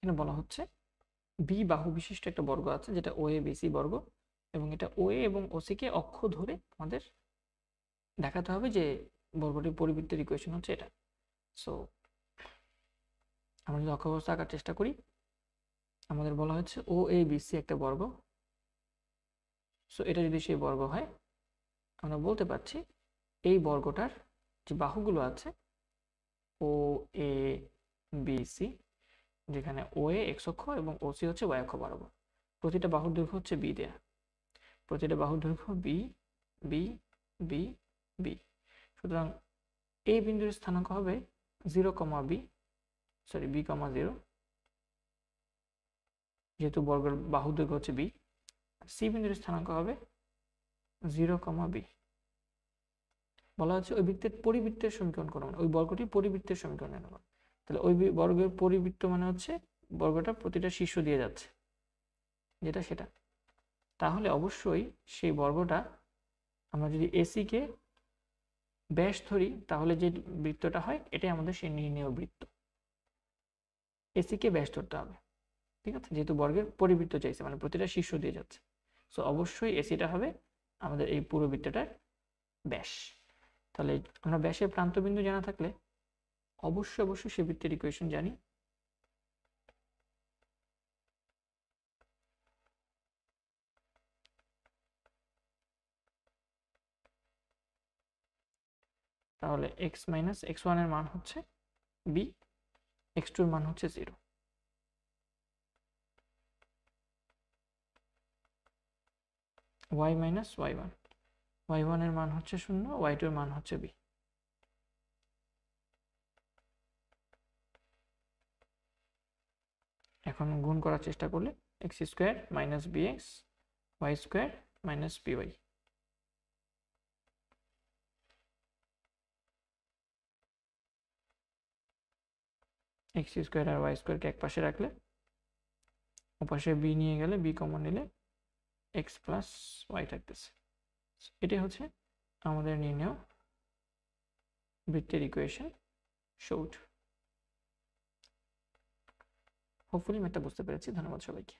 এখানে বলা হচ্ছে বি বাহু বিশিষ্ট একটা বর্গ আছে যেটা ও এ বিসি বর্গ, এবং এটা ও এ এবং ওসি কে অক্ষ ধরে আমাদের দেখাতে হবে যে বর্গটির পরিবৃত্তের ইকুয়েশন হচ্ছে এটা। সো আমরা যদি অক্ষ অবস্থা আঁকার চেষ্টা করি, আমাদের বলা হচ্ছে ও এ বিসি একটা বর্গ। সো এটা যদি সেই বর্গ হয়, আমরা বলতে পারছি এই বর্গটার যে বাহুগুলো আছে ও এ বি সি, যেখানে ও এ এক্স অক্ষ এবং ও সি হচ্ছে ওয়াই অক্ষ বরাবর, প্রতিটা বাহুর দৈর্ঘ্য হচ্ছে বি দেয়া, প্রতিটা বাহুর দৈর্ঘ্য বি বি বি বি। সুতরাং এই বিন্দুর স্থানাঙ্ক হবে 0, বি, সরি বি, 0, যেহেতু বর্গের বাহুর দৈর্ঘ্য হচ্ছে বি। সি বিন্দুর স্থানাঙ্ক হবে 0, বি। বলা হচ্ছে ওই বৃত্তের পরিবৃত্তের সমীকরণ করো, মানে ওই বর্গটির পরিবৃত্তের সমীকরণ নেব। তাহলে ওই বর্গের পরিবৃত্ত মানে হচ্ছে বর্গটা প্রতিটা শীর্ষ দিয়ে যাচ্ছে, যেটা সেটা। তাহলে অবশ্যই সেই বর্গটা আমরা যদি এসি কে ব্যাস ধরি, তাহলে যে বৃত্তটা হয় এটাই আমাদের সেই নির্ণেয় বৃত্ত। এসি কে ব্যাস ধরতে হবে, ঠিক আছে, যেহেতু বর্গের পরিবৃত্ত চাইছে, মানে প্রতিটা শীর্ষ দিয়ে যাচ্ছে। সো অবশ্যই এসিটা হবে আমাদের এই পুরো বৃত্তটার ব্যাস। তাহলে আমরা ব্যাসের প্রান্তবিন্দু জানা থাকলে অবশ্যই সে বৃত্তের ইকুয়েশন জানি। তাহলে এক্স মাইনাস এক্স ওয়ানের মান হচ্ছে বি, এক্স টুর মান হচ্ছে 0, Y minus Y one, Y ওয়ানের মান হচ্ছে 0, ওয়াই টুর মান হচ্ছে বি। এখন গুণ করার চেষ্টা করলে x square minus B x, y square minus B y. X square আর ওয়াই স্কোয়ারকে এক পাশে রাখলে, ওপাশে বি নিয়ে গেলে, বি কমন নিলে এক্স প্লাস ওয়াই থাকতেছে। এটাই হচ্ছে আমাদের নির্ণেয় বৃত্তের ইকুয়েশন সৌট। হোপফুলি ম্যাথটা বুঝতে পেরেছি। ধন্যবাদ সবাইকে।